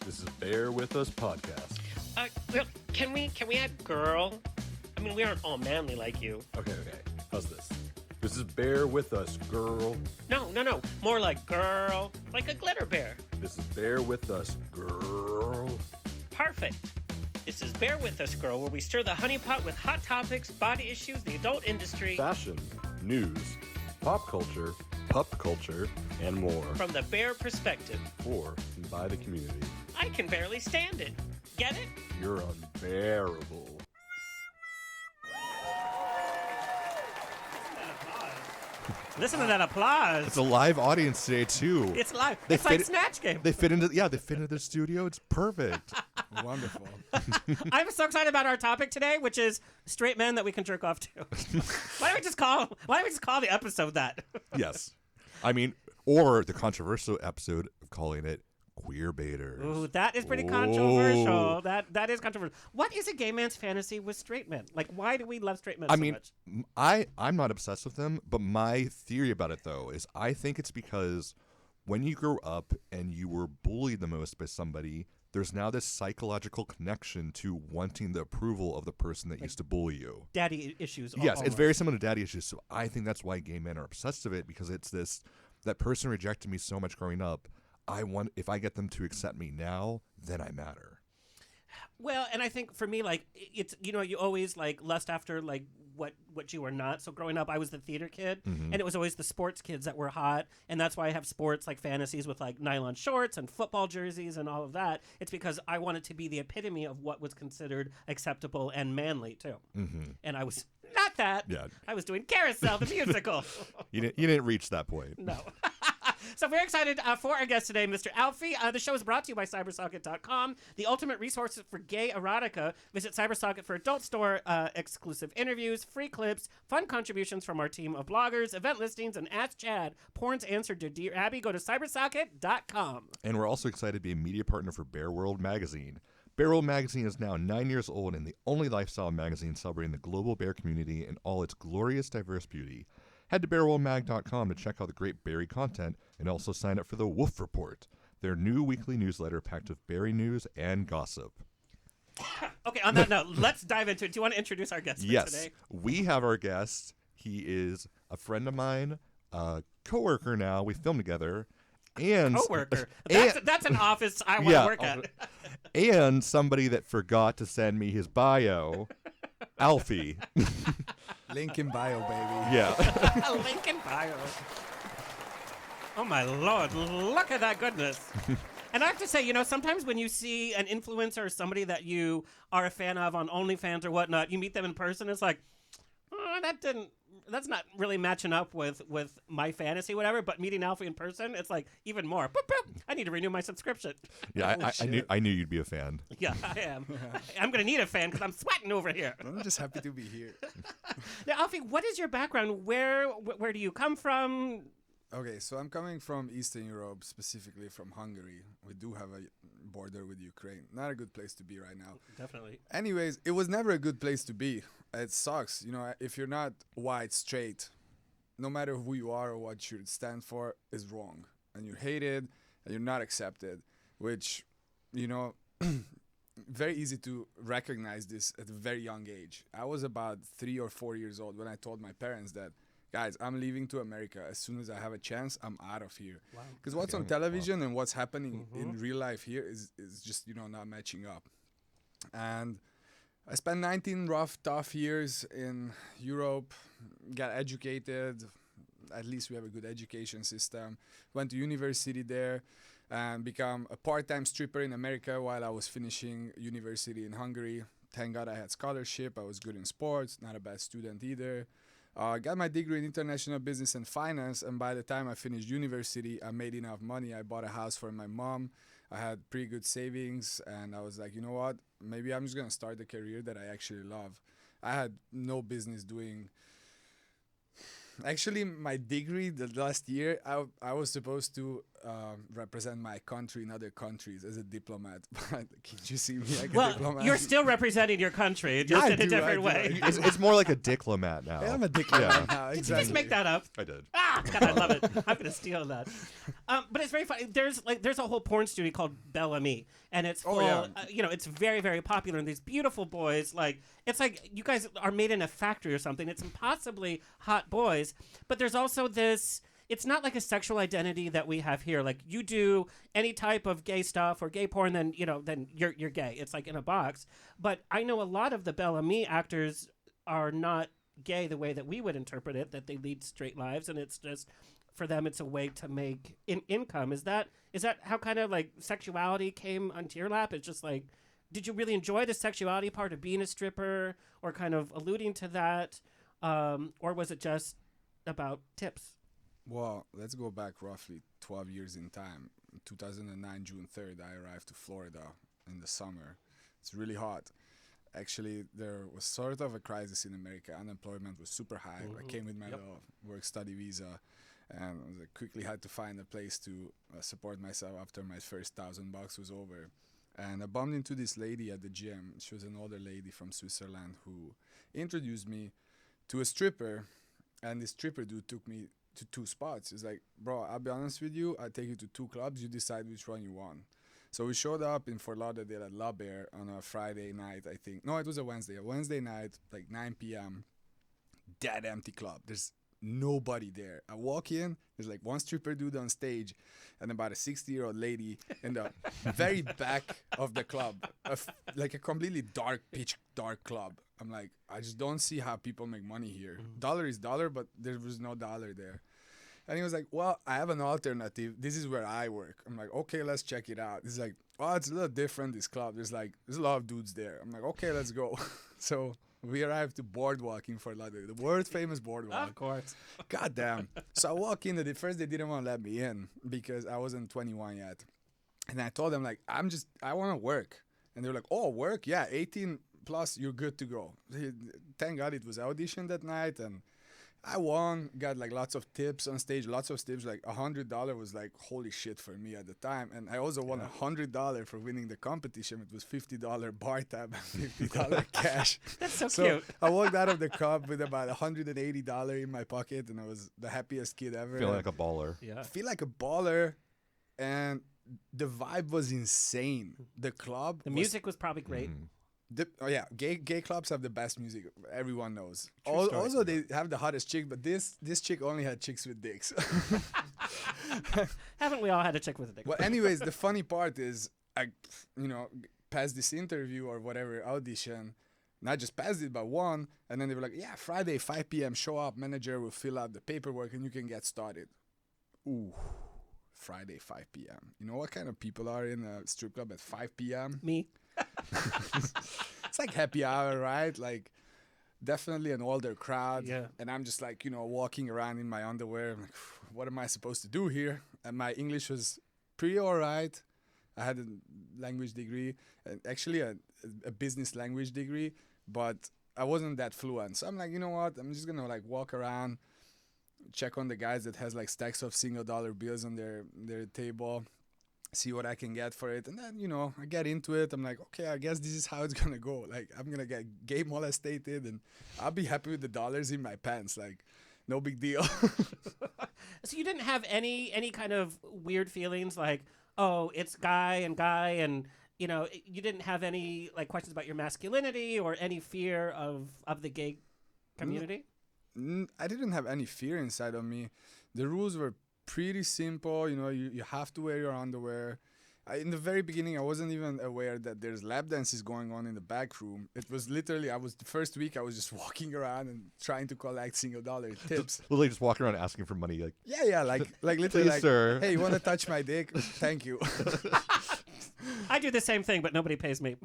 This is Bear With Us podcast. Well, can we add girl? I mean, we aren't all manly like you. Okay. How's this? This is Bear With Us, girl. No. More like girl, like a glitter bear. This is Bear With Us, girl. Perfect. This is Bear With Us, girl, where we stir the honey pot with hot topics, body issues, the adult industry, Fashion, news, pop culture, pup culture, and more. From the bear perspective. For and by the community. I can barely stand it. Get it? You're unbearable. Listen to that applause. It's a live audience today too. It's live. It's like Snatch Game. They fit into the studio. It's perfect. Wonderful. I'm so excited about our topic today, which is straight men that we can jerk off to. Why don't we just call the episode that? Yes. I mean, or the controversial episode of calling it QueerBaiters. Ooh, that is pretty controversial. That is controversial. What is a gay man's fantasy with straight men? Like, why do we love straight men so much? I'm not obsessed with them, but my theory about it, though, is I think it's because when you grow up and you were bullied the most by somebody, there's now this psychological connection to wanting the approval of the person that used to bully you. Daddy issues. Yes, almost. it's very similar to daddy issues. So I think that's why gay men are obsessed with it, because it's this, that person rejected me so much growing up. If I get them to accept me now, then I matter. Well, and I think for me, like, it's, you always like lust after like what you are not. So growing up, I was the theater kid, and it was always the sports kids that were hot, and that's why I have sports like fantasies with like nylon shorts and football jerseys and all of that. It's because I wanted to be the epitome of what was considered acceptable and manly too. And I was not that. Yeah. I was doing Carousel, the musical. You didn't reach that point. No. So very excited for our guest today, Mr. Alfie. The show is brought to you by Cybersocket.com, the ultimate resources for gay erotica. Visit Cybersocket for adult store exclusive interviews, free clips, fun contributions from our team of bloggers, event listings, and Ask Chad, porn's answer to Dear Abby. Go to Cybersocket.com. And we're also excited to be a media partner for Bear World Magazine. Bear World Magazine is now 9 years old and the only lifestyle magazine celebrating the global bear community in all its glorious, diverse beauty. Head to bearworldmag.com to check out the great berry content and also sign up for the Wolf Report, their new weekly newsletter packed with berry news and gossip. Okay, on that note, let's dive into it. Do you want to introduce our guest for today? Yes, we have our guest. He is a friend of mine, a coworker now. We film together. And coworker. That's an office I want to work at. And somebody that forgot to send me his bio, Alfie. Link in bio, baby. Yeah. Link in bio. Oh my Lord, look at that goodness. And I have to say, sometimes when you see an influencer or somebody that you are a fan of on OnlyFans or whatnot, you meet them in person, it's like, that's not really matching up with my fantasy, whatever. But meeting Alfie in person, it's like even more. Boop, boop. I need to renew my subscription. Yeah, I knew you'd be a fan. Yeah, I am. I'm going to need a fan because I'm sweating over here. I'm just happy to be here. Now, Alfie, what is your background? Where do you come from? Okay, so I'm coming from Eastern Europe, specifically from Hungary. We do have a border with Ukraine. Not a good place to be right now. Definitely. Anyways, it was never a good place to be. It sucks. If you're not white, straight, no matter who you are or what you stand for is wrong. And you're hated and you're not accepted, which, very easy to recognize this at a very young age. I was about 3 or 4 years old when I told my parents that, guys, I'm leaving to America. As soon as I have a chance, I'm out of here. Because what's on television and what's happening in real life here is just, not matching up. And I spent 19 rough, tough years in Europe, got educated. At least we have a good education system. Went to university there and become a part-time stripper in America while I was finishing university in Hungary. Thank God I had scholarship. I was good in sports, not a bad student either. Got my degree in international business and finance, and by the time I finished university, I made enough money. I bought a house for my mom. I had pretty good savings, and I was like, you know what? Maybe I'm just going to start a career that I actually love. I had no business doing... Actually, my degree the last year, I was supposed to represent my country in other countries as a diplomat. But can you see me like a Well, diplomat? you're still representing your country, just I in a do, different I way. do. It's more like a diplomat now. I'm a diplomat Yeah. now. Did Exactly. you just make that up? I did. Ah, God, I love it. I'm gonna steal that. But it's very funny. There's a whole porn studio called Bellamy, and it's full. yeah. It's very, very popular. And these beautiful boys, like it's like you guys are made in a factory or something. It's impossibly hot boys. But there's also this. It's not like a sexual identity that we have here. Like you do any type of gay stuff or gay porn, then you're gay. It's like in a box. But I know a lot of the Bellamy actors are not gay the way that we would interpret it, that they lead straight lives, and it's just for them it's a way to make income. Is that how kind of like sexuality came onto your lap? It's just like, did you really enjoy the sexuality part of being a stripper, or kind of alluding to that, or was it just about tips? Well, let's go back roughly 12 years in time. In 2009, June 3rd, I arrived to Florida in the summer. It's really hot. Actually, there was sort of a crisis in America. Unemployment was super high. I came with my little work-study visa, and I quickly had to find a place to support myself after my first $1,000 was over. And I bumped into this lady at the gym. She was an older lady from Switzerland who introduced me to a stripper, and this stripper dude took me to 2 spots. He's like, bro, I'll be honest with you, I'll take you to 2 clubs, you decide which one you want. So we showed up in Fort Lauderdale at La Bear on a Friday night, I think. No, it was a Wednesday night, like 9 p.m. Dead empty club. There's nobody there. I walk in, there's like one stripper dude on stage and about a 60-year-old lady in the very back of the club, like a completely pitch dark club. I'm like, I just don't see how people make money here. Dollar is dollar, but there was no dollar there. And he was like, well, I have an alternative. This is where I work. I'm like, okay, let's check it out. He's like, oh, it's a little different, this club. There's a lot of dudes there. I'm like, okay, let's go. So we arrived to Boardwalk in Fort Lauderdale, the world famous Boardwalk. Of course. God damn. So I walk in, and at first they didn't want to let me in because I wasn't 21 yet. And I told them, like, I want to work. And they were like, oh, work? Yeah, 18 plus, you're good to go. Thank God it was audition that night, and I won, got like lots of tips on stage, lots of tips. Like $100 was like holy shit for me at the time. And I also won $100 for winning the competition. It was $50 bar tab and $50 cash. That's so cute. I walked out of the club with about $180 in my pocket, and I was the happiest kid ever. Feeling like a baller. Yeah. I feel like a baller, and the vibe was insane. The club, The music was probably great. gay clubs have the best music. Everyone knows. story. Also, they have the hottest chick, but this chick only had chicks with dicks. Haven't we all had a chick with a dick? Well, anyways, the funny part is, I passed this interview or whatever audition. Not just passed it, but won. And then they were like, yeah, Friday, 5 p.m., show up. Manager will fill out the paperwork and you can get started. Ooh, Friday, 5 p.m. You know what kind of people are in a strip club at 5 p.m.? Me. It's like happy hour, right? Like, definitely an older crowd. Yeah. And I'm just like, walking around in my underwear. I'm like, what am I supposed to do here? And my English was pretty all right. I had a language degree, and actually a business language degree, but I wasn't that fluent. So I'm like, you know what? I'm just going to like walk around, check on the guys that has like stacks of $1 bills on their table, see what I can get for it. And then, I get into it. I'm like, okay, I guess this is how it's going to go. Like, I'm going to get gay molested and I'll be happy with the dollars in my pants. Like, no big deal. So you didn't have any kind of weird feelings like, oh, it's guy, and you didn't have any like questions about your masculinity or any fear of the gay community? I didn't have any fear inside of me. The rules were pretty simple. You have to wear your underwear. In the very beginning, I wasn't even aware that there's lap dances going on in the back room. It was literally, the first week I was just walking around and trying to collect $1 tips. Literally just walking around asking for money. Like, Yeah, like literally, Please, like, sir. hey, you want to touch my dick? Thank you. I do the same thing, but nobody pays me.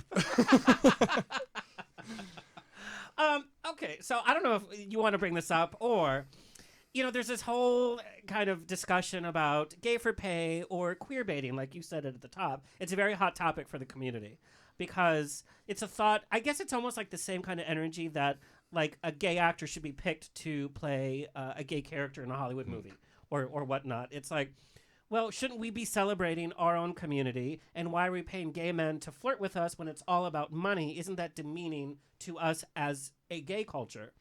Okay, so I don't know if you want to bring this up or... there's this whole kind of discussion about gay for pay or queer baiting, like you said it at the top. It's a very hot topic for the community because it's a thought. I guess it's almost like the same kind of energy that like a gay actor should be picked to play a gay character in a Hollywood movie or whatnot. It's like, Well, shouldn't we be celebrating our own community? And why are we paying gay men to flirt with us when it's all about money? Isn't that demeaning to us as a gay culture?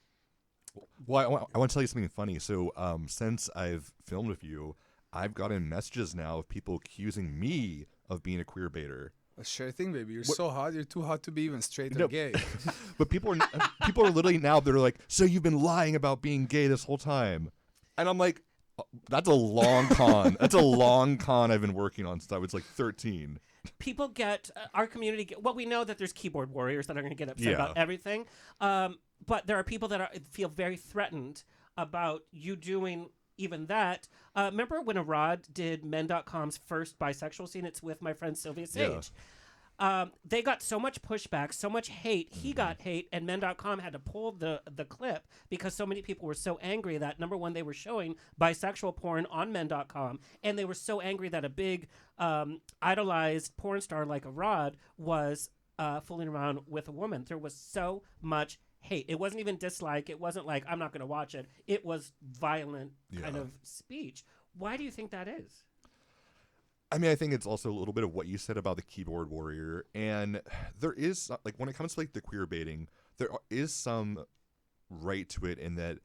Well, I want to tell you something funny. So since I've filmed with you, I've gotten messages now of people accusing me of being a queer baiter. Sure thing, baby. You're so hot. You're too hot to be even straight or gay. But people are literally now, they're like, so you've been lying about being gay this whole time. And I'm like, that's a long con. That's a long con I've been working on since I was like 13. People get our community. Well, we know that there's keyboard warriors that are going to get upset about everything. But there are people that feel very threatened about you doing even that. Remember when Arad did Men.com's first bisexual scene? It's with my friend Sylvia Sage. They got so much pushback, so much hate. He got hate, and Men.com had to pull the clip because so many people were so angry that, number one, they were showing bisexual porn on Men.com, and they were so angry that a big idolized porn star like Arad was fooling around with a woman. There was so much hate. It wasn't even dislike. It wasn't like, I'm not going to watch it. It was violent kind of speech. Why do you think that is? I mean, I think it's also a little bit of what you said about the keyboard warrior. And there is, like, when it comes to, like, the queer baiting, is some right to it in that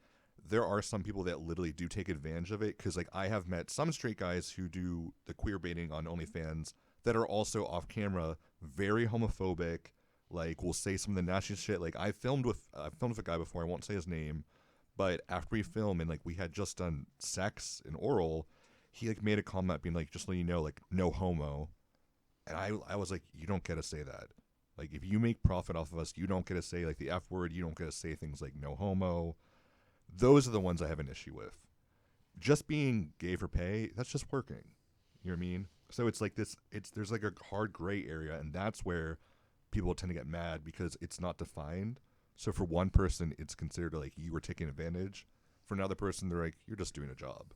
there are some people that literally do take advantage of it. Because, like, I have met some straight guys who do the queer baiting on OnlyFans that are also off camera, very homophobic, like, will say some of the nastiest shit. Like, I filmed with a guy before, I won't say his name, but after we filmed and, like, we had just done sex and oral, he like made a comment being like, just let you know, like, no homo. And I was like, you don't get to say that. Like, if you make profit off of us, you don't get to say like the F word. You don't get to say things like no homo. Those are the ones I have an issue with. Just being gay for pay, that's just working. You know what I mean? So it's like this, there's like a hard gray area, and that's where people tend to get mad because it's not defined. So for one person, it's considered like you were taking advantage. For another person, they're like, you're just doing a job.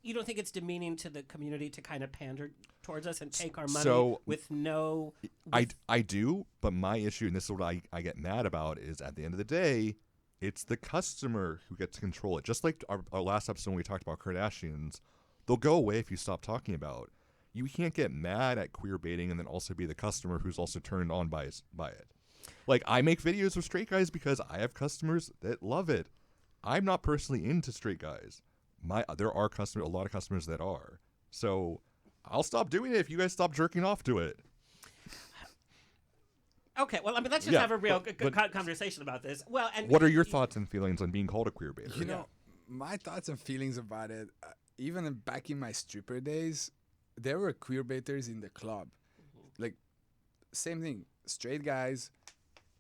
You don't think it's demeaning to the community to kind of pander towards us and take our money with no... I do, but my issue, and this is what I get mad about, is at the end of the day, it's the customer who gets to control it. Just like our last episode when we talked about Kardashians, they'll go away if you stop talking about. You can't get mad at queer baiting and then also be the customer who's also turned on by it. Like, I make videos with straight guys because I have customers that love it. I'm not personally into straight guys. There are a lot of customers that are. So I'll stop doing it if you guys stop jerking off to it. Okay, well, I mean, let's just have a real conversation about this. Well, and what are your thoughts and feelings on being called a queer baiter? You know, my thoughts and feelings about it, even back in my stripper days, there were queer baiters in the club. Like, same thing, straight guys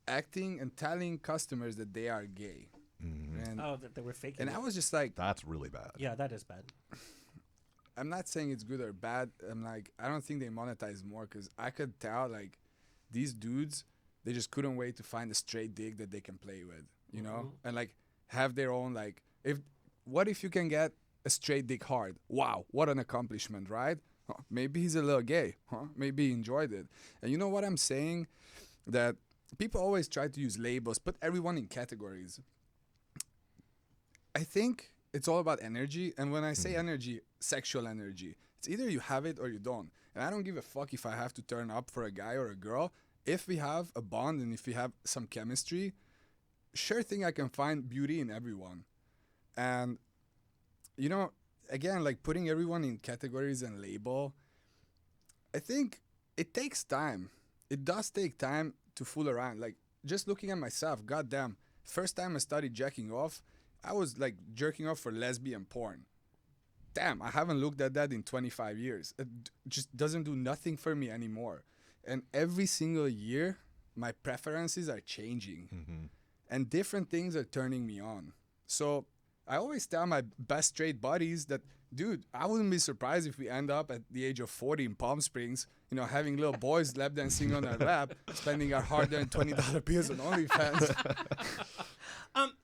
acting and telling customers that they are gay. Mm-hmm. And, that they were faking and it. I was just like, that's really bad. Yeah, that is bad. I'm not saying it's good or bad. I'm like, I don't think they monetize more because I could tell, like, these dudes, they just couldn't wait to find a straight dick that they can play with, you know? And, like, have their own, like, what if you can get a straight dick hard? Wow, what an accomplishment, right? Huh, maybe he's a little gay, huh? Maybe he enjoyed it. And you know what I'm saying? That people always try to use labels, put everyone in categories. I think it's all about energy. And when I say energy, sexual energy, it's either you have it or you don't. And I don't give a fuck if I have to turn up for a guy or a girl. If we have a bond and if we have some chemistry, sure thing I can find beauty in everyone. And, you know, again, like putting everyone in categories and label, I think it takes time. It does take time to fool around. Like, just looking at myself, goddamn, first time I started jacking off, I was like jerking off for lesbian porn. Damn, I haven't looked at that in 25 years. It just doesn't do nothing for me anymore. And every single year, my preferences are changing. And different things are turning me on. So I always tell my best straight buddies that, dude, I wouldn't be surprised if we end up at the age of 40 in Palm Springs, you know, having little boys lap dancing on our lap, spending our hard-earned $20 bills on OnlyFans.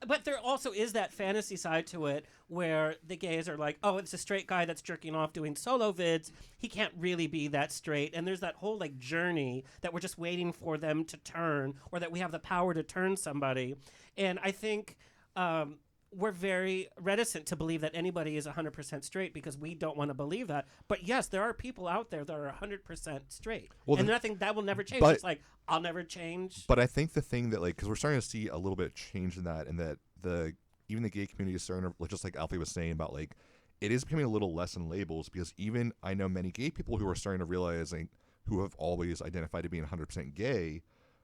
But there also is that fantasy side to it where the gays are like, oh, it's a straight guy that's jerking off doing solo vids. He can't really be that straight. And there's that whole like journey that we're just waiting for them to turn, or that we have the power to turn somebody. And I think we're very reticent to believe that anybody is 100% straight because we don't want to believe that. But yes, there are people out there that are 100% straight. Well, and nothing that will never change. but- It's like, I'll never change. But I think the thing that, like, because we're starting to see a little bit of change in that, and that even the gay community is starting to, just like Alfie was saying about, like, it is becoming a little less in labels, because even I know many gay people who are starting to realize, like, who have always identified to being 100% gay,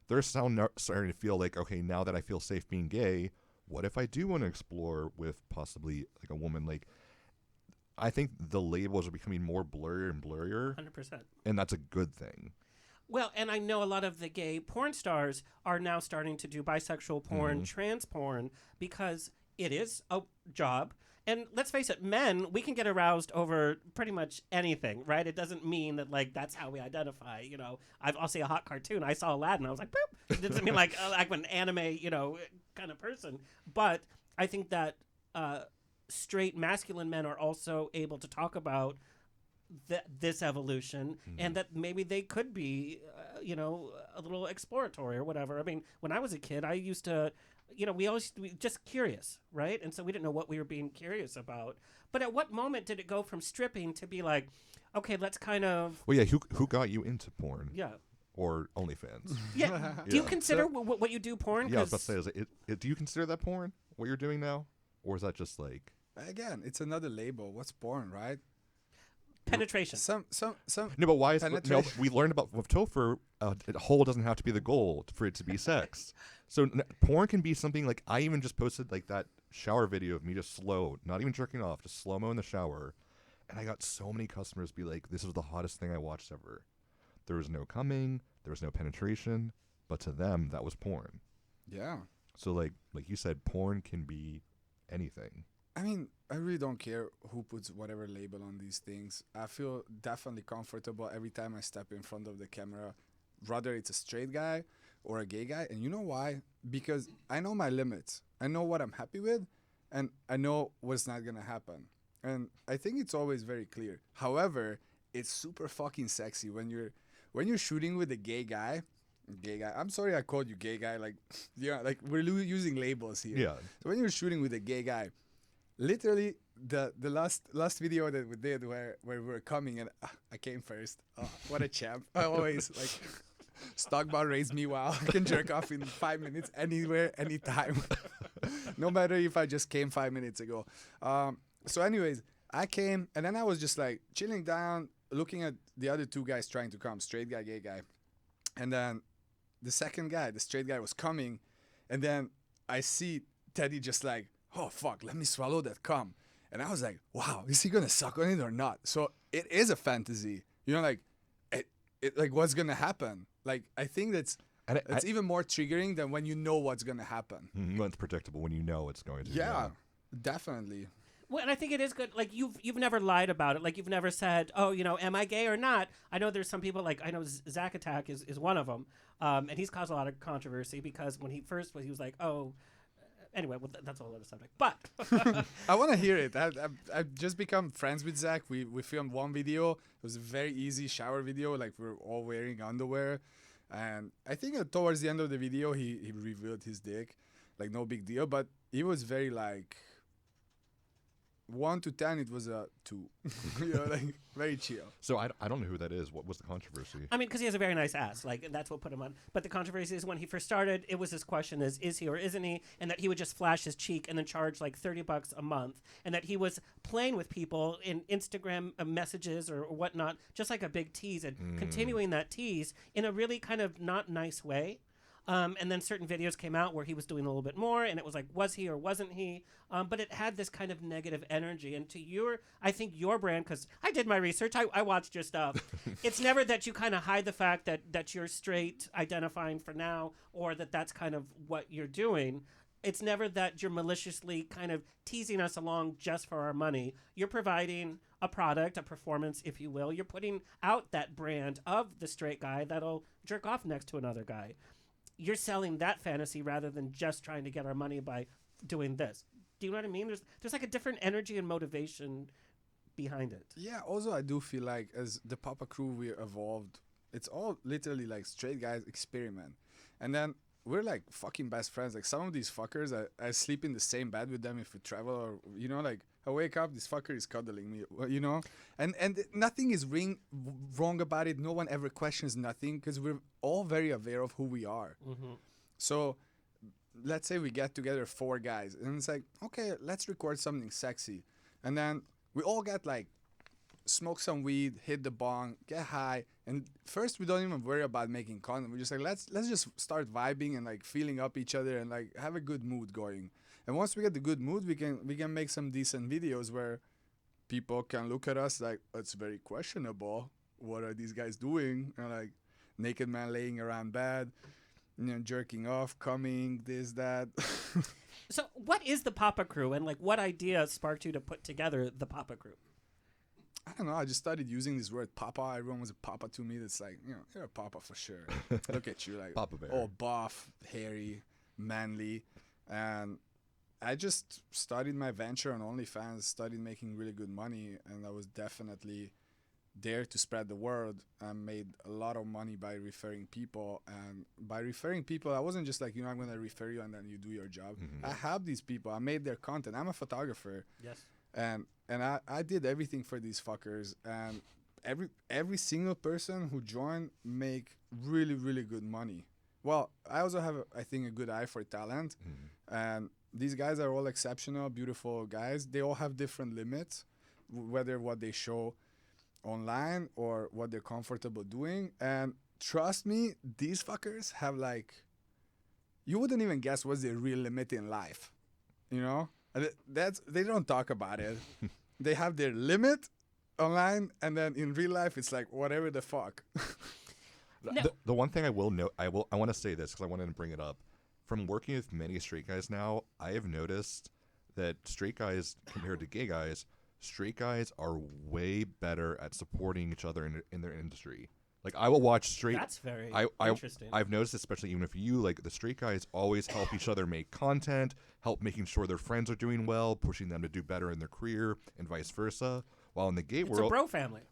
they're starting to feel like, okay, now that I feel safe being gay, what if I do want to explore with possibly like a woman? Like, I think the labels are becoming more blurrier and blurrier, 100%. and that's a good thing. Well, and I know a lot of the gay porn stars are now starting to do bisexual porn, trans porn, because it is a job. And let's face it, men, we can get aroused over pretty much anything, right? It doesn't mean that, like, that's how we identify. You know, I'll see a hot cartoon. I saw Aladdin. I was like, boop. It doesn't mean like an anime, you know, kind of person. But I think that straight masculine men are also able to talk about this evolution, and that maybe they could be, you know, a little exploratory or whatever. I mean, when I was a kid, I used to, you know, we just curious, right? And so we didn't know what we were being curious about. But at what moment did it go from stripping to be like, okay, let's kind of... Well, yeah, who got you into porn? Yeah. Or OnlyFans? Yeah. Do you consider what you do porn? Yeah, I was about to say, do you consider that porn, what you're doing now? Or is that just like... Again, it's another label. What's porn, right? Penetration. Some. No, but why is Penetration. no? We learned about with Topher, a hole doesn't have to be the goal for it to be sex. So porn can be something like, I even just posted like that shower video of me just slow, not even jerking off, just slow mo in the shower, and I got so many customers be like, "This was the hottest thing I watched ever." There was no coming, there was no penetration, but to them that was porn. Yeah. So like you said, porn can be anything. I mean, I really don't care who puts whatever label on these things. I feel definitely comfortable every time I step in front of the camera, whether it's a straight guy or a gay guy. And you know why? Because I know my limits. I know what I'm happy with, and I know what's not going to happen. And I think it's always very clear. However, it's super fucking sexy when you're shooting with a gay guy. I'm sorry I called you gay guy. Like, yeah, like we're using labels here. Yeah. So when you're shooting with a gay guy, literally the last video that we did where we were coming and I came first. Oh, what a champ. I always like stock bar raised me wow. I can jerk off in 5 minutes anywhere, anytime. No matter if I just came 5 minutes ago. So anyways, I came and then I was just like chilling down, looking at the other two guys trying to come, straight guy, gay guy. And then the second guy, the straight guy, was coming, and then I see Teddy just like, oh fuck, let me swallow that cum. And I was like, wow, is he gonna suck on it or not? So it is a fantasy, you know, like it like what's gonna happen. Like I think it's even more triggering than when you know what's gonna happen. When it's predictable, when you know it's going to. Yeah, definitely. Well, and I think it is good. Like you've never lied about it. Like you've never said, "Oh, you know, am I gay or not?" I know there's some people like I know Zach Attack is one of them, and he's caused a lot of controversy because when he first was, he was like, "Oh." Anyway, well, that's a whole other subject. But I want to hear it. I've just become friends with Zach. We filmed one video. It was a very easy shower video. Like we're all wearing underwear, and I think towards the end of the video, he revealed his dick. Like no big deal, but he was very like 1 to 10, it was a 2. You know, like very chill. So I don't know who that is. What was the controversy? I mean, because he has a very nice ass. Like, that's what put him on. But the controversy is when he first started, it was this question is he or isn't he? And that he would just flash his cheek and then charge like $30 a month. And that he was playing with people in Instagram messages or whatnot, just like a big tease and continuing that tease in a really kind of not nice way. And then certain videos came out where he was doing a little bit more, and it was like, was he or wasn't he? But it had this kind of negative energy. And to I think your brand, because I did my research, I watched your stuff. It's never that you kind of hide the fact that you're straight identifying for now, or that's kind of what you're doing. It's never that you're maliciously kind of teasing us along just for our money. You're providing a product, a performance, if you will. You're putting out that brand of the straight guy that'll jerk off next to another guy. You're selling that fantasy rather than just trying to get our money by doing this. Do you know what I mean? There's like a different energy and motivation behind it. Yeah, also I do feel like as the Papa Crew we evolved, it's all literally like straight guys experiment. And then we're like fucking best friends. Like some of these fuckers, I sleep in the same bed with them if we travel, or you know, like I wake up, this fucker is cuddling me, you know, and nothing is wrong about it. No one ever questions nothing because we're all very aware of who we are. So let's say we get together 4 guys, and it's like, okay, let's record something sexy, and then we all get like smoke some weed, hit the bong, get high, and first we don't even worry about making content. We're just like, let's just start vibing and like feeling up each other and like have a good mood going. And once we get the good mood, we can make some decent videos where people can look at us like, it's very questionable. What are these guys doing? And like naked man laying around bed, you know, jerking off, coming, this, that. So what is the Papa Crew, and like what idea sparked you to put together the Papa Crew? I don't know. I just started using this word papa. Everyone was a papa to me. That's like, you know, you're a papa for sure. Look at you, like, Papa bear. all buff, hairy, manly. And I just started my venture on OnlyFans, started making really good money. And I was definitely there to spread the word. I made a lot of money by referring people. And by referring people, I wasn't just like, you know, I'm going to refer you and then you do your job. I have these people. I made their content. I'm a photographer. Yes. And I did everything for these fuckers, and every single person who joined make really, really good money. Well, I also have, I think, a good eye for talent, and these guys are all exceptional, beautiful guys. They all have different limits, whether what they show online or what they're comfortable doing. And trust me, these fuckers have like, you wouldn't even guess what's their real limit in life, you know? And they don't talk about it. They have their limit online, and then in real life, it's like whatever the fuck. No. The one thing I will note, I want to say this because I wanted to bring it up. From working with many straight guys now, I have noticed that straight guys compared to gay guys, straight guys are way better at supporting each other in their industry. Like I will watch straight. That's very interesting. I've noticed, especially even if you like the straight guys always help each other make content, help making sure their friends are doing well, pushing them to do better in their career, and vice versa. While in the gay world, it's a bro family.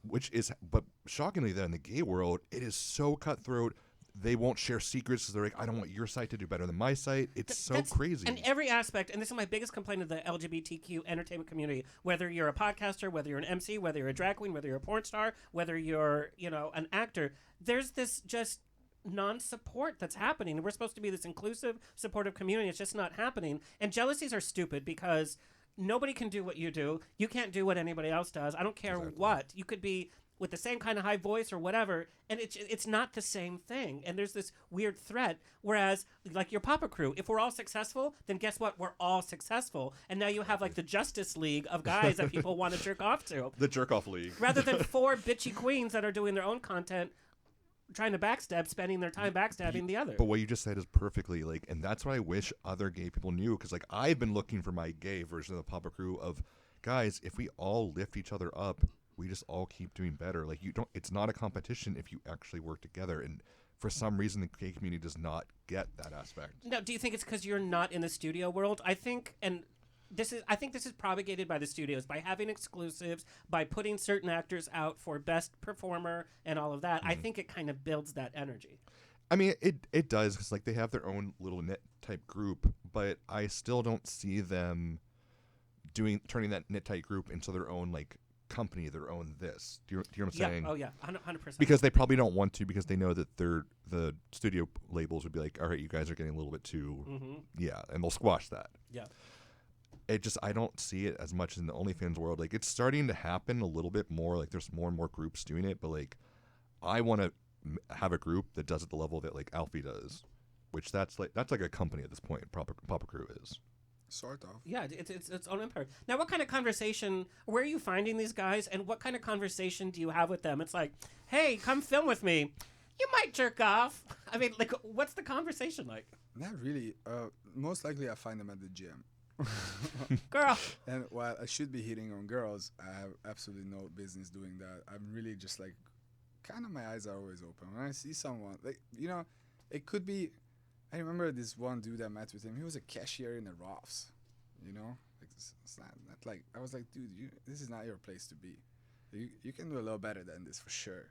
But shockingly, though, in the gay world, it is so cutthroat. They won't share secrets because they're like, I don't want your site to do better than my site. It's so crazy. And every aspect, and this is my biggest complaint of the LGBTQ entertainment community, whether you're a podcaster, whether you're an MC, whether you're a drag queen, whether you're a porn star, whether you're, you know, an actor, there's this just non-support that's happening. And we're supposed to be this inclusive, supportive community. It's just not happening. And jealousies are stupid because nobody can do what you do. You can't do what anybody else does. I don't care what. You could be with the same kind of high voice or whatever, and it's not the same thing. And there's this weird threat, whereas, like your Papa Crew, if we're all successful, then guess what? We're all successful. And now you have, like, the Justice League of guys that people want to jerk off to. The jerk-off league. Rather than 4 bitchy queens that are doing their own content, trying to backstab, spending their time backstabbing the other. But what you just said is perfectly, like, and that's what I wish other gay people knew, because, like, I've been looking for my gay version of the Papa Crew of, guys, if we all lift each other up, we just all keep doing better. Like, it's not a competition if you actually work together. And for some reason, the gay community does not get that aspect. No, do you think it's because you're not in the studio world? I think this is propagated by the studios, by having exclusives, by putting certain actors out for best performer and all of that. I think it kind of builds that energy. I mean, it does, because, like, they have their own little knit type group, but I still don't see them turning that knit type group into their own, like, company, their own this. Do you know what I'm saying? Oh yeah, 100%. Because they probably don't want to, because they know that the studio labels would be like, all right, you guys are getting a little bit too, and they'll squash that. Yeah. I don't see it as much in the OnlyFans world. Like, it's starting to happen a little bit more. Like, there's more and more groups doing it, but, like, I want to have a group that does it the level that, like, Alfie does, which that's like a company at this point. Papa Crew is. Sort of. Yeah, it's its own empire. Now, what kind of conversation, where are you finding these guys, and what kind of conversation do you have with them? It's like, hey, come film with me. You might jerk off. I mean, like, what's the conversation like? Not really. Most likely I find them at the gym. Girl. And while I should be hitting on girls, I have absolutely no business doing that. I'm really just like, kind of my eyes are always open. When I see someone, like, you know, it could be, I remember this one dude I met with him. He was a cashier in the Rofs, you know? Like, it's not like, I was like, dude, this is not your place to be. You can do a little better than this for sure.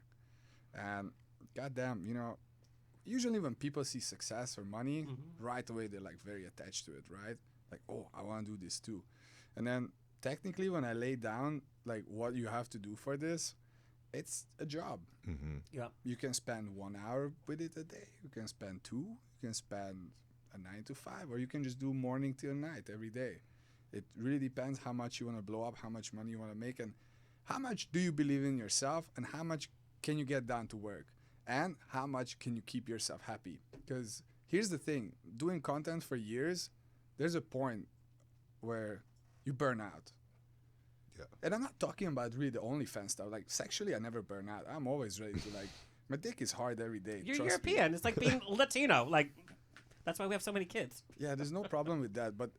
And goddamn, you know, usually when people see success or money, right away they're like very attached to it, right? Like, oh, I want to do this too. And then technically when I lay down like what you have to do for this, it's a job. Yeah. You can spend 1 hour with it a day. You can spend 2. You can spend a 9 to 5, or you can just do morning till night every day. It really depends how much you want to blow up, how much money you want to make, and how much do you believe in yourself, and how much can you get down to work, and how much can you keep yourself happy. Because here's the thing, doing content for years, there's a point where you burn out. Yeah. And I'm not talking about really the OnlyFans stuff. Like, sexually, I never burn out. I'm always ready to, like, my dick is hard every day. You're trust me. European. It's like being Latino. Like, that's why we have so many kids. Yeah, there's no problem with that. But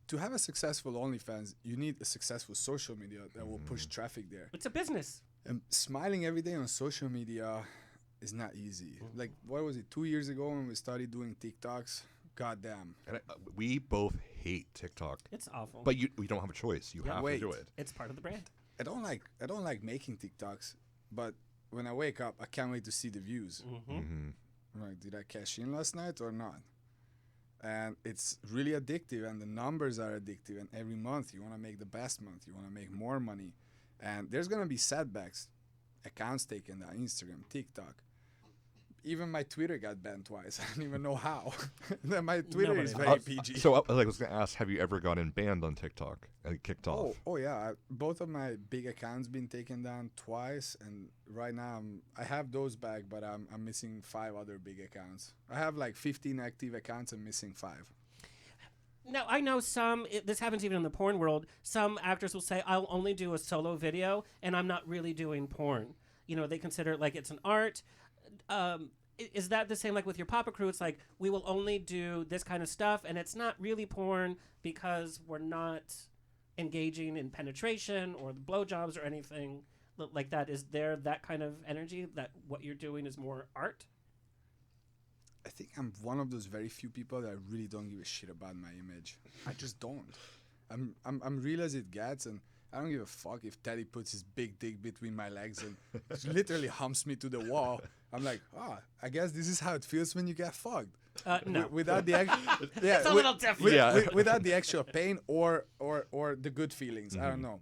to have a successful OnlyFans, you need a successful social media that will push traffic there. It's a business. And smiling every day on social media is not easy. Like, what was it, 2 years ago when we started doing TikToks? Goddamn. And we both hate TikTok. It's awful. But you don't have a choice. You have to do it. It's part of the brand. I don't like making TikToks, but when I wake up, I can't wait to see the views. I'm like, did I cash in last night or not? And it's really addictive, and the numbers are addictive. And every month, you want to make the best month. You want to make more money. And there's going to be setbacks. Accounts taken down, Instagram, TikTok. Even my Twitter got banned twice. I don't even know how. Then my Twitter is very PG. So I was going to ask, have you ever gotten banned on TikTok and kicked off? Oh yeah. Both of my big accounts been taken down twice, and right now I have those back, but I'm missing 5 other big accounts. I have like 15 active accounts. I'm missing 5. Now, I know this happens even in the porn world, some actors will say, I'll only do a solo video, and I'm not really doing porn. You know, they consider it like it's an art. Is that the same like with your Papa Crew? It's like, we will only do this kind of stuff, and it's not really porn because we're not engaging in penetration or the blowjobs or anything like that. Is there that kind of energy that what you're doing is more art? I think I'm one of those very few people that really don't give a shit about my image. I just don't. I'm real as it gets, and I don't give a fuck if Teddy puts his big dick between my legs and literally humps me to the wall. I'm like, I guess this is how it feels when you get fucked. No. Without the It's a little different. without the actual pain or the good feelings. I don't know.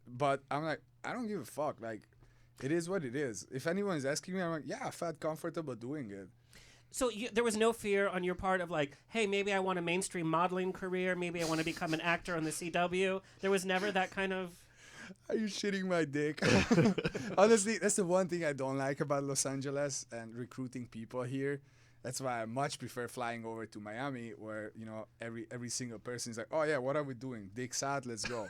But I'm like, I don't give a fuck. Like, it is what it is. If anyone is asking me, I'm like, yeah, I felt comfortable doing it. So there was no fear on your part of like, hey, maybe I want a mainstream modeling career. Maybe I want to become an actor on the CW. There was never that kind of... Are you shitting my dick? Honestly, that's the one thing I don't like about Los Angeles and recruiting people here. That's why I much prefer flying over to Miami, where, you know, every single person is like, oh yeah, what are we doing? Dicks out, let's go.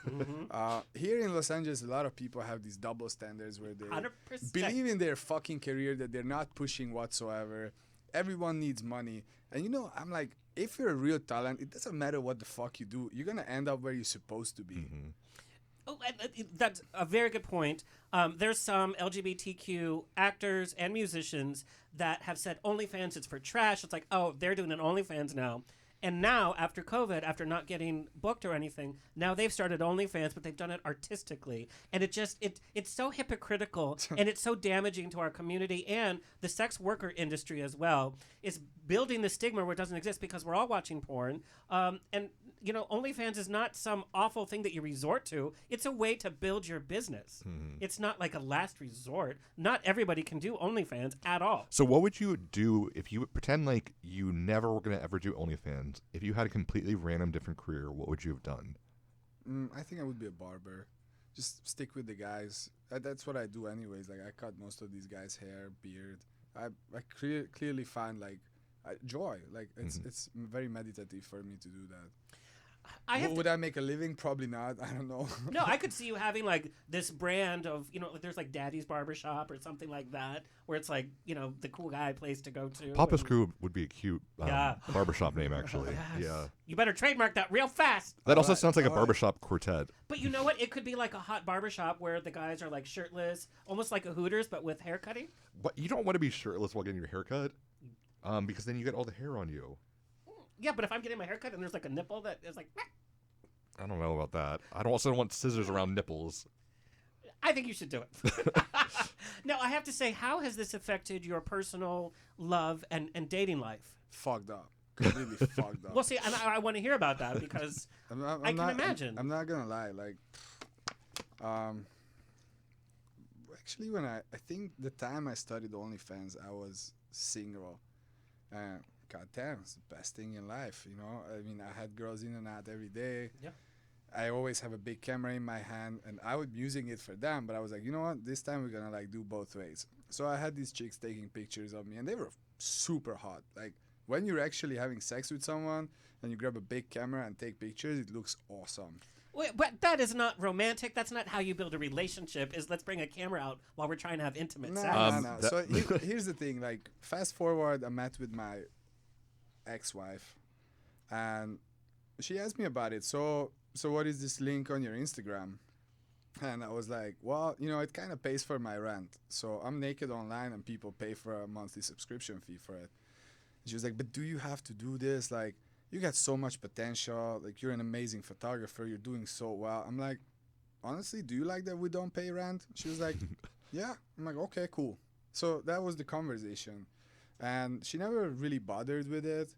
Here in Los Angeles, a lot of people have these double standards where they 100%. believe in their fucking career that they're not pushing whatsoever. Everyone needs money. And, you know, I'm like, if you're a real talent, it doesn't matter what the fuck you do. You're going to end up where you're supposed to be. Oh, that's a very good point. There's some LGBTQ actors and musicians that have said OnlyFans is for trash. It's like, oh, they're doing an OnlyFans now. And now, after COVID, after not getting booked or anything, now they've started OnlyFans, but they've done it artistically. And it's so hypocritical, and it's so damaging to our community and the sex worker industry as well. It's building the stigma where it doesn't exist because we're all watching porn. And, you know, OnlyFans is not some awful thing that you resort to. It's a way to build your business. It's not like a last resort. Not everybody can do OnlyFans at all. So what would you do if you pretend like you never were going to ever do OnlyFans? If you had a completely random different career, what would you have done? I think I would be a barber. Just stick with the guys. That's what I do anyways. Like, I cut most of these guys' hair, beard. I clearly find, like, joy. Like, it's very meditative for me to do that. Would I make a living? Probably not. I don't know. No, I could see you having like this brand of, you know, there's like Daddy's Barbershop or something like that, where it's like, you know, the cool guy place to go to. Papa's Crew would be a cute barbershop name, actually. Yes. Yeah. You better trademark that real fast. That also sounds like a barbershop quartet. But you know what? It could be like a hot barbershop where the guys are like shirtless, almost like a Hooters, but with hair cutting. But you don't want to be shirtless while getting your hair cut, because then you get all the hair on you. Yeah, but if I'm getting my hair cut and there's like a nipple that is like... I don't know about that. I also don't want scissors around nipples. I think you should do it. No, I have to say, how has this affected your personal love and dating life? Fucked up. Completely fucked up. Well, see, and I want to hear about that because I can imagine. I'm not gonna lie. Like, actually, when I think the time I started OnlyFans, I was single. God damn, it's the best thing in life, you know? I mean, I had girls in and out every day. Yeah. I always have a big camera in my hand, and I was using it for them, but I was like, you know what? This time we're gonna like do both ways. So I had these chicks taking pictures of me, and they were super hot. Like, when you're actually having sex with someone and you grab a big camera and take pictures, it looks awesome. Wait, but that is not romantic. That's not how you build a relationship. Is let's bring a camera out while we're trying to have intimate sex. No. So here's the thing. Like, fast forward, I met with my ex-wife, and she asked me about it. So what is this link on your Instagram? And I was like, well, you know, it kind of pays for my rent. So I'm naked online, and people pay for a monthly subscription fee for it. She was like, but do you have to do this? Like, you got so much potential. Like, you're an amazing photographer. You're doing so well. I'm like, honestly, do you like that we don't pay rent? She was like, yeah. I'm like, okay, cool. So that was the conversation. And she never really bothered with it.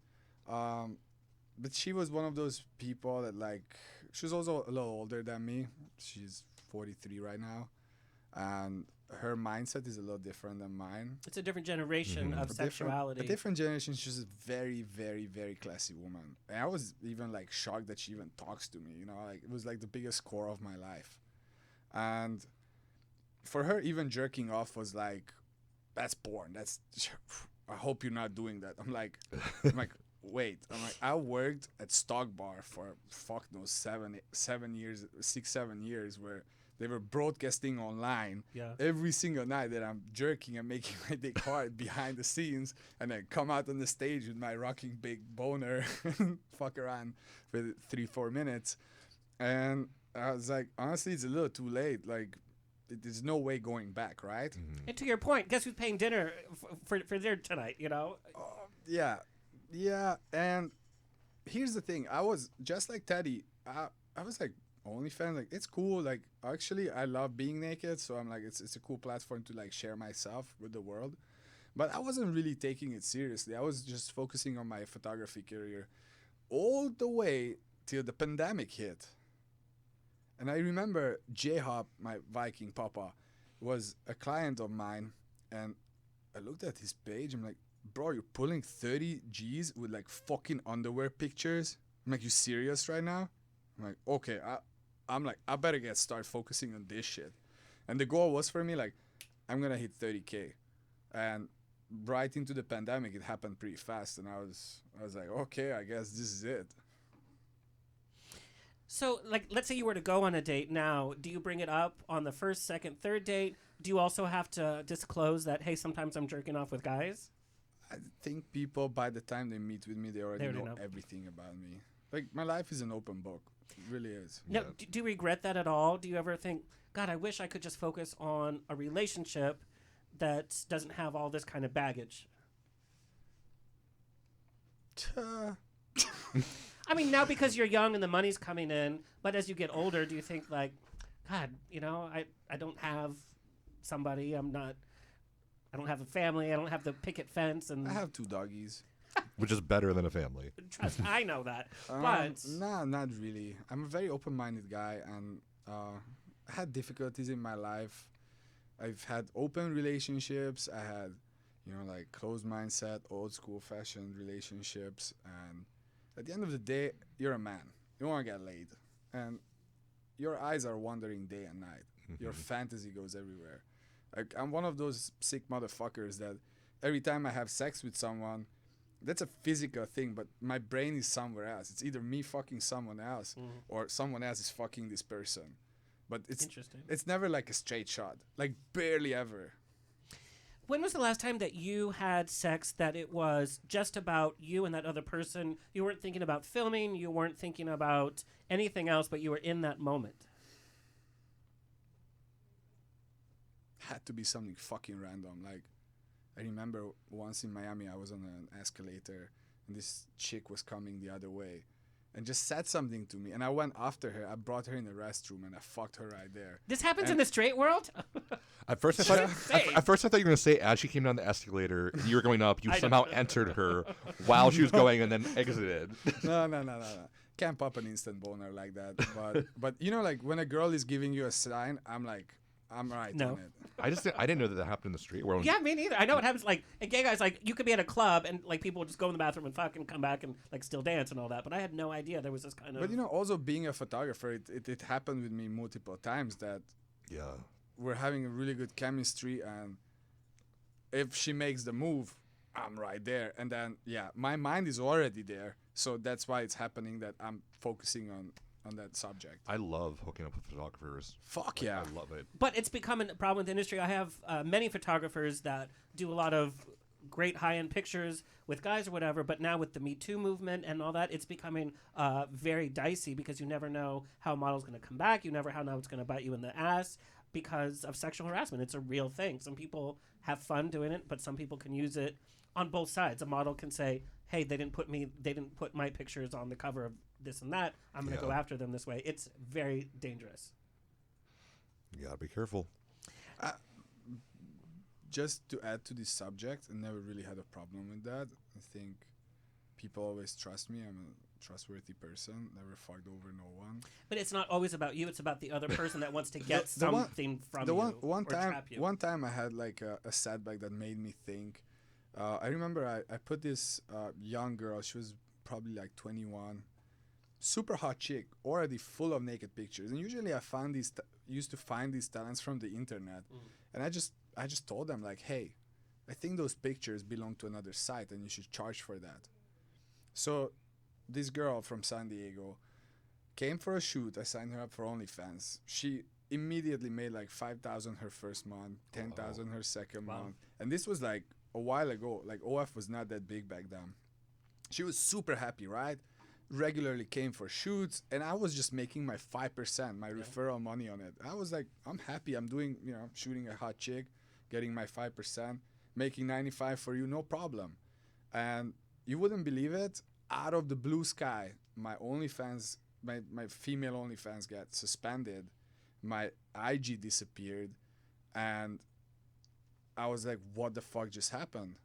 But she was one of those people that, like, she was also a little older than me. She's 43 right now. And her mindset is a little different than mine. It's a different generation of sexuality. A different generation. She's a very, very, very classy woman. And I was even like shocked that she even talks to me. You know, like it was like the biggest core of my life. And for her, even jerking off was like, that's porn. That's. I hope you're not doing that. I'm like, wait. I'm like, I worked at Stock Bar for fuck knows 7 years, 6-7 years, where they were broadcasting online every single night that I'm jerking and making my dick hard behind the scenes, and then come out on the stage with my rocking big boner and fuck around for 3-4 minutes. And I was like, honestly, it's a little too late. Like, there's no way going back, right? Mm-hmm. And to your point, guess who's paying dinner for dinner tonight, you know? Yeah. And here's the thing. I was just like Teddy. I was like, OnlyFans, like, it's cool. Like, actually, I love being naked, so I'm like, it's a cool platform to like share myself with the world. But I wasn't really taking it seriously. I was just focusing on my photography career all the way till the pandemic hit. And I remember J-Hop, my Viking papa, was a client of mine, and I looked at his page. I'm like, bro, you're pulling 30 G's with like fucking underwear pictures? I'm like, you serious right now? I'm like, okay, I'm like, I better start focusing on this shit. And the goal was for me, like, I'm going to hit 30K. And right into the pandemic, it happened pretty fast. And I was like, okay, I guess this is it. So, like, let's say you were to go on a date now. Do you bring it up on the first, second, third date? Do you also have to disclose that, hey, sometimes I'm jerking off with guys? I think people, by the time they meet with me, they already know everything about me. Like, my life is an open book. It really is. Now, do you regret that at all? Do you ever think, God, I wish I could just focus on a relationship that doesn't have all this kind of baggage? I mean, now because you're young and the money's coming in, but as you get older, do you think, like, God, you know, I don't have somebody. I don't have a family. I don't have the picket fence. And I have 2 doggies. Which is better than a family. Trust, I know that. But nah, not really. I'm a very open-minded guy, and I had difficulties in my life. I've had open relationships. I had, you know, like closed mindset, old school fashioned relationships. And at the end of the day, you're a man. You want to get laid. And your eyes are wandering day and night. Your fantasy goes everywhere. Like, I'm one of those sick motherfuckers that every time I have sex with someone, that's a physical thing, but my brain is somewhere else. It's either me fucking someone else or someone else is fucking this person. But it's interesting. It's never like a straight shot. Like, barely ever. When was the last time that you had sex that it was just about you and that other person? You weren't thinking about filming. You weren't thinking about anything else, but you were in that moment. Had to be something fucking random. Like, I remember once in Miami, I was on an escalator, and this chick was coming the other way and just said something to me. And I went after her. I brought her in the restroom, and I fucked her right there. This happens in the straight world? At first, I thought you were going to say as she came down the escalator and you were going up, you somehow entered her while she was going and then exited. No. Can't pop an instant boner like that. But you know, like when a girl is giving you a sign, I'm like, I'm right on it. I didn't know that happened in the street. Yeah, me neither. I know it happens. Like a gay guy's like, you could be at a club and like people will just go in the bathroom and fuck and come back and like still dance and all that. But I had no idea there was this kind of. But you know, also being a photographer, it happened with me multiple times that we're having a really good chemistry, and if she makes the move, I'm right there. And then my mind is already there, so that's why it's happening that I'm focusing on that subject. I love hooking up with photographers. Fuck yeah. I love it. But it's becoming a problem with the industry. I have many photographers that do a lot of great high-end pictures with guys or whatever, but now with the Me Too movement and all that, it's becoming very dicey because you never know how a model's going to come back. You never know it's going to bite you in the ass because of sexual harassment. It's a real thing. Some people have fun doing it, but some people can use it on both sides. A model can say, hey, they didn't put my pictures on the cover of this and that. I'm going to go after them this way. It's very dangerous. You gotta be careful. Just to add to this subject, I never really had a problem with that. I think people always trust me. I'm a trustworthy person. Never fucked over no one. But it's not always about you. It's about the other person that wants to get something from you or trap you. One time I had like a setback that made me think. I remember I put this young girl. She was probably like 21. Super hot chick, already full of naked pictures. And usually I used to find these talents from the internet. And I just told them like, hey, I think those pictures belong to another site and you should charge for that. So this girl from San Diego came for a shoot. I signed her up for OnlyFans. She immediately made like 5,000 her first month, 10,000 her second month. And this was like a while ago. Like OF was not that big back then. She was super happy, right? Regularly came for shoots, and I was just making my 5%, my referral money on it. I was like, I'm happy. I'm doing, shooting a hot chick, getting my 5%, making 95 for you, no problem. And you wouldn't believe it, out of the blue sky, my OnlyFans, my female OnlyFans got suspended, my IG disappeared, and I was like, what the fuck just happened?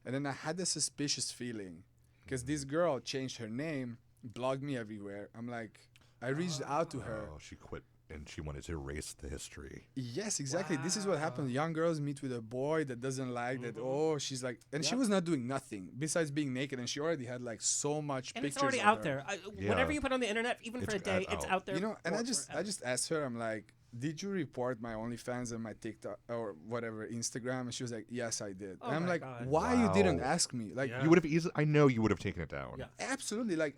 And then I had a suspicious feeling. Because this girl changed her name, blogged me everywhere. I'm like, I reached out to her. Oh, she quit and she wanted to erase the history. Yes, exactly. This is what happens. Young girls meet with a boy that doesn't like that. Oh, she's like, and she was not doing nothing besides being naked. And she already had like so much and pictures. It's already of out her. there. Whatever you put on the internet, even for a day, it's out there. And I just asked her, I'm like, did you report my OnlyFans and my TikTok or whatever Instagram? And she was like, yes, I did. And I'm like, why you didn't ask me? Like, you would have easily. I know you would have taken it down. Yeah. Absolutely. Like,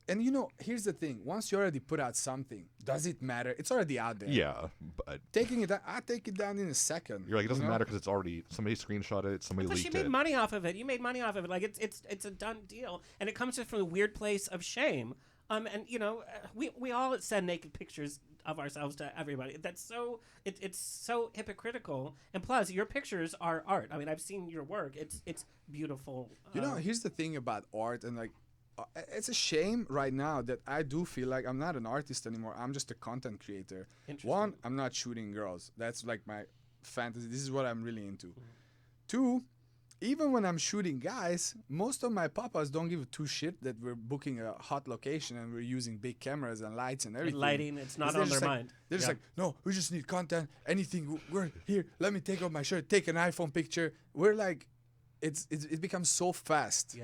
and here's the thing. Once you already put out something, does it matter? It's already out there. Yeah, but taking it down, I take it down in a second. You're like, it doesn't matter because it's already somebody screenshot it, somebody leaked it. She made money off of it. You made money off of it. Like it's a done deal, and it comes from a weird place of shame. And we all send naked pictures of ourselves to everybody. That's so it's so hypocritical. And plus, your pictures are art. I mean, I've seen your work. It's beautiful. Here's the thing about art, and like, it's a shame right now that I do feel like I'm not an artist anymore. I'm just a content creator. One, I'm not shooting girls. That's like my fantasy. This is what I'm really into. Two, even when I'm shooting guys, most of my papas don't give a two shit that we're booking a hot location and we're using big cameras and lights and everything. Lighting, it's not on their mind. They're just like, no, we just need content. Anything, we're here. Let me take off my shirt, take an iPhone picture. We're like, it becomes so fast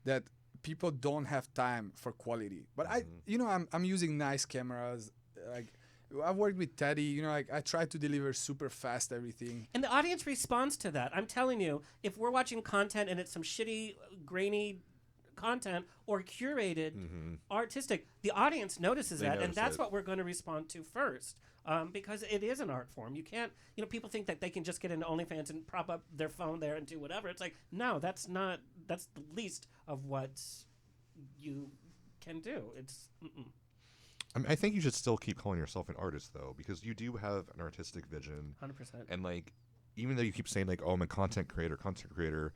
that people don't have time for quality. But I'm using nice cameras. Like, I've worked with Teddy, like I try to deliver super fast everything. And the audience responds to that. I'm telling you, if we're watching content and it's some shitty, grainy content or curated, artistic, the audience notices that, and that's what we're going to respond to first. Because it is an art form. You can't, people think that they can just get into OnlyFans and prop up their phone there and do whatever. It's like, no, that's the least of what you can do. It's, I mean, I think you should still keep calling yourself an artist, though, because you do have an artistic vision. 100%. And, like, even though you keep saying, like, oh, I'm a content creator,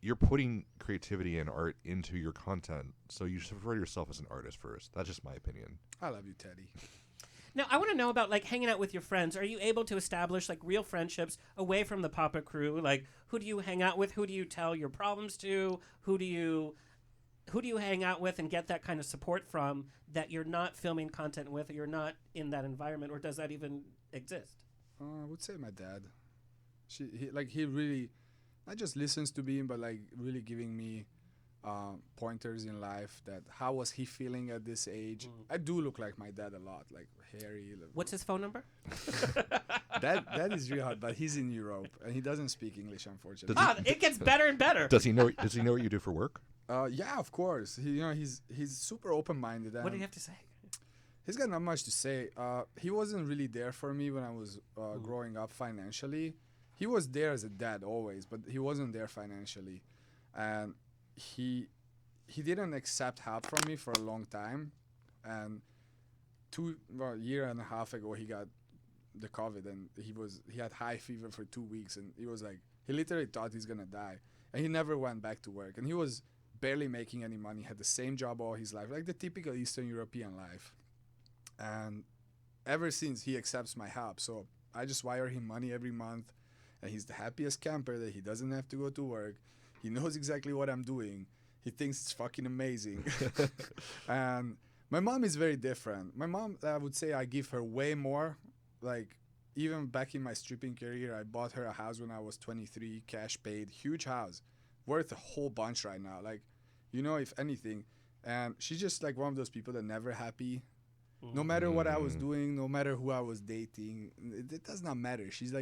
you're putting creativity and art into your content. So you should refer to yourself as an artist first. That's just my opinion. I love you, Teddy. Now, I want to know about like hanging out with your friends. Are you able to establish like real friendships away from the Papa crew? Like, who do you hang out with? Who do you tell your problems to? Who do you hang out with and get that kind of support from that you're not filming content with, or you're not in that environment, or does that even exist? I would say my dad. He really not just listens to me, but like really giving me pointers in life. That how was he feeling at this age? I do look like my dad a lot, like hairy. What's his phone number? That is really hard, but he's in Europe and he doesn't speak English, unfortunately. It gets better and better. Does he know what you do for work? Yeah, of course. He's super open-minded. What do you have to say? He's got not much to say. He wasn't really there for me when I was growing up financially. He was there as a dad always, but he wasn't there financially. And he didn't accept help from me for a long time. And a year and a half ago, he got the COVID, and he had high fever for 2 weeks, and he was like, he literally thought he's gonna die. And he never went back to work. And he was barely making any money, had the same job all his life, like the typical Eastern European life. And ever since, he accepts my help. So I just wire him money every month, and he's the happiest camper that he doesn't have to go to work. He knows exactly what I'm doing. He thinks it's fucking amazing. And my mom is very different. My mom, I would say I give her way more. Like, even back in my stripping career, I bought her a house when I was 23, cash paid, huge house, worth a whole bunch right now. Like, if anything. And she's just like one of those people that never happy. No matter what I was doing, no matter who I was dating, it does not matter. She's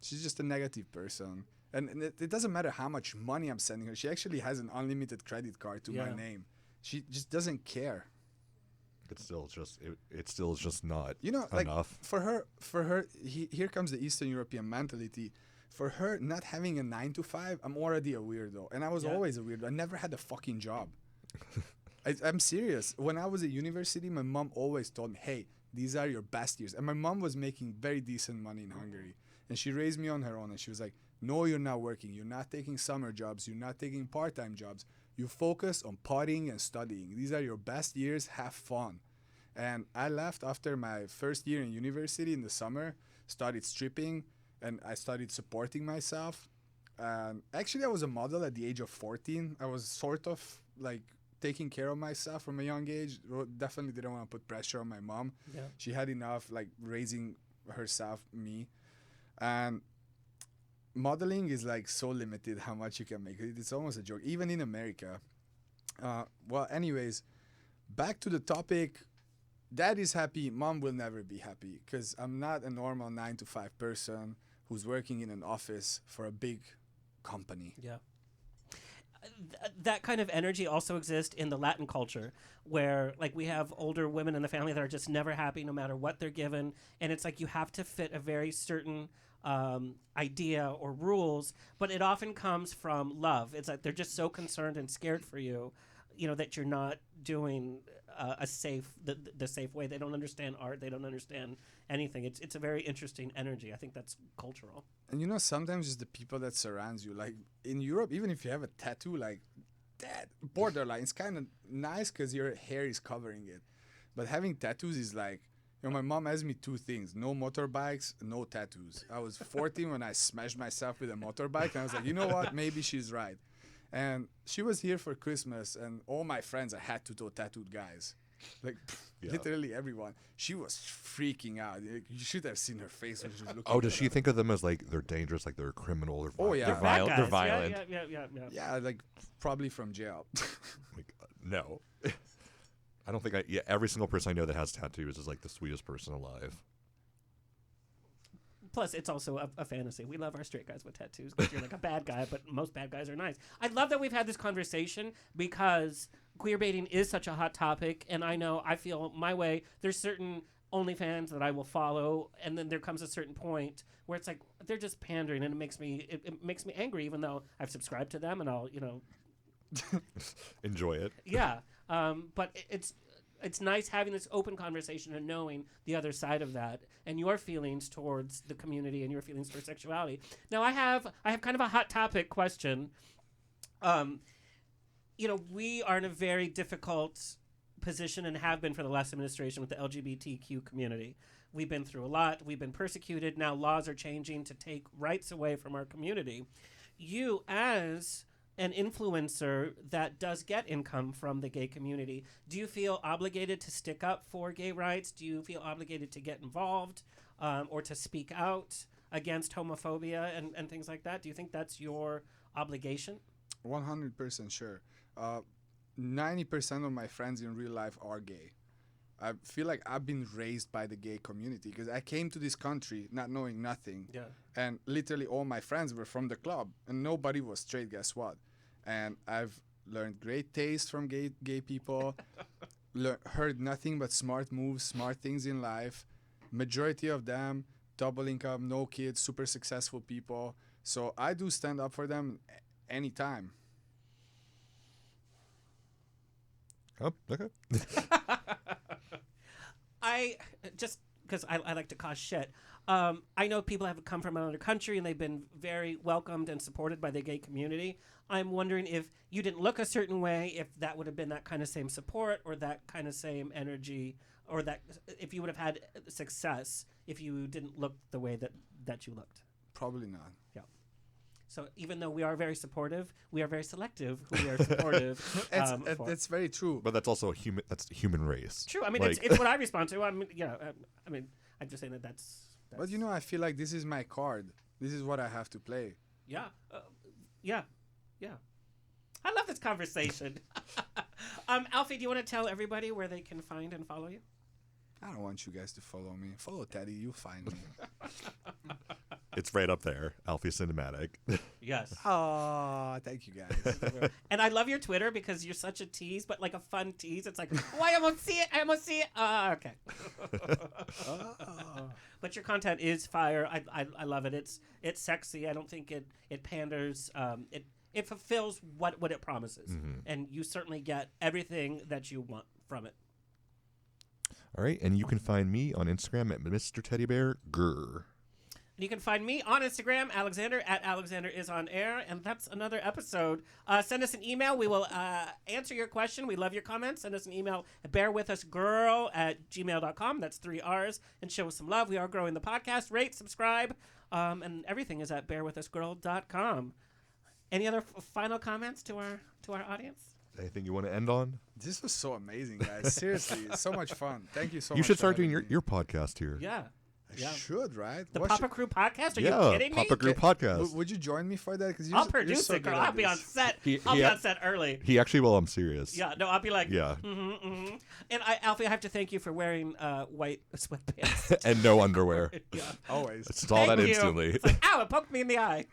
just a negative person. And it doesn't matter how much money I'm sending her. She actually has an unlimited credit card to my name. She just doesn't care. It's still just not like enough. For her, here comes the Eastern European mentality. For her, not having a 9 to 5, I'm already a weirdo. And I was always a weirdo. I never had a fucking job. I'm serious. When I was at university, my mom always told me, hey, these are your best years. And my mom was making very decent money in Hungary. And she raised me on her own. And she was like, no, you're not working. You're not taking summer jobs. You're not taking part-time jobs. You focus on partying and studying. These are your best years. Have fun. And I left after my first year in university in the summer, started stripping, and I started supporting myself. And actually, I was a model at the age of 14. I was sort of like taking care of myself from a young age. Definitely didn't want to put pressure on my mom. Yeah. She had enough like raising herself, me. And modeling is like so limited how much you can make. It's almost a joke, even in America. Well, anyways, back to the topic. Dad is happy. Mom will never be happy because I'm not a normal 9 to 5 person who's working in an office for a big company. Yeah. That kind of energy also exists in the Latin culture, where like we have older women in the family that are just never happy no matter what they're given, and it's like you have to fit a very certain idea or rules, but it often comes from love. It's like they're just so concerned and scared for you, that you're not doing the safe way. They don't understand art. They don't understand anything. It's a very interesting energy. I think that's cultural. And sometimes it's the people that surrounds you. Like in Europe, even if you have a tattoo, like that borderline, it's kind of nice because your hair is covering it. But having tattoos is like, my mom asked me 2 things: no motorbikes, no tattoos. I was 14 when I smashed myself with a motorbike, and I was like, you know what? Maybe she's right. And she was here for Christmas, and all my friends are hat-to-toe tattooed guys. Like, literally everyone. She was freaking out. You should have seen her face when she was looking. Oh, does she think of them as like they're dangerous, like they're a criminal? Or yeah. They're violent. They're violent. Yeah. Yeah, like probably from jail. Like, no. I don't think every single person I know that has tattoos is like the sweetest person alive. Plus, it's also a fantasy. We love our straight guys with tattoos because you're like a bad guy, but most bad guys are nice. I love that we've had this conversation because queerbaiting is such a hot topic, and I feel my way. There's certain OnlyFans that I will follow, and then there comes a certain point where it's like they're just pandering, and it makes me angry, even though I've subscribed to them and I'll enjoy it. Yeah, but it's nice having this open conversation and knowing the other side of that and your feelings towards the community and your feelings towards sexuality. Now, I have kind of a hot topic question. We are in a very difficult position and have been for the last administration with the LGBTQ community. We've been through a lot. We've been persecuted. Now laws are changing to take rights away from our community. You, as an influencer that does get income from the gay community, do you feel obligated to stick up for gay rights? Do you feel obligated to get involved or to speak out against homophobia and things like that? Do you think that's your obligation? 100% sure. 90% of my friends in real life are gay. I feel like I've been raised by the gay community because I came to this country not knowing nothing. Yeah. And literally all my friends were from the club and nobody was straight, guess what? And I've learned great taste from gay people, heard nothing but smart moves, smart things in life. Majority of them, double income, no kids, super successful people. So I do stand up for them anytime. Oh, okay. I just because I like to cause shit. I know people have come from another country and they've been very welcomed and supported by the gay community. I'm wondering if you didn't look a certain way, if that would have been that kind of same support or that kind of same energy, or that if you would have had success if you didn't look the way that you looked. Probably not. Yeah. So even though we are very supportive, we are very selective who we are supportive. That's very true. But that's also that's the human race. True. I mean, it's what I respond to. I mean, I'm just saying that's. But I feel like this is my card. This is what I have to play. Yeah. Yeah. I love this conversation. Alfie, do you want to tell everybody where they can find and follow you? I don't want you guys to follow me. Follow Teddy. You'll find me. It's right up there, Alfie Cinematic. Yes. Oh, thank you guys. And I love your Twitter because you're such a tease, but like a fun tease. It's like, oh, I almost see it. Okay. But your content is fire. I love it. It's sexy. I don't think it panders. It fulfills what it promises. Mm-hmm. And you certainly get everything that you want from it. All right. And you can find me on Instagram at Mr. Teddy Bear Gurrrl. And you can find me on Instagram, Alexander, at AlexanderIsOnAir. And that's another episode. Send us an email. We will answer your question. We love your comments. Send us an email at bearwithusgurrrl@gmail.com. That's 3 R's. And show us some love. We are growing the podcast. Rate, subscribe. And everything is at bearwithusgurrrl.com. Any other final comments to our audience? Anything you want to end on? This was so amazing, guys. Seriously, it's so much fun. Thank you so much. You should start doing your podcast here. Yeah. I should, right? The Papa Crew podcast? Are you kidding me? Papa Crew podcast. Would you join me for that? I'll produce it, girl. I'll be on set. I'll be on set early. He actually will. I'm serious. Yeah, no, I'll be like, yeah. Mm-hmm, mm-hmm. And Alfie, I have to thank you for wearing white sweatpants. And no underwear. Yeah. Always. I saw that instantly. It's like, ow, it poked me in the eye.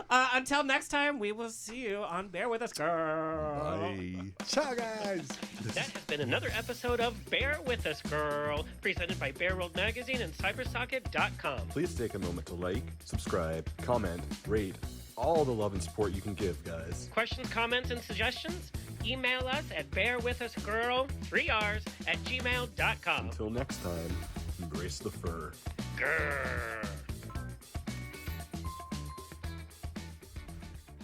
Until next time, we will see you on Bear With Us, Girl. Bye. Ciao, guys. That has been another episode of Bear With Us, Girl, presented by Bear World Magazine and Cybersocket.com. Please take a moment to like, subscribe, comment, rate, all the love and support you can give, guys. Questions, comments, and suggestions? Email us at bearwithusgurrl, 3 R's, @gmail.com. Until next time, embrace the fur. Grrrl.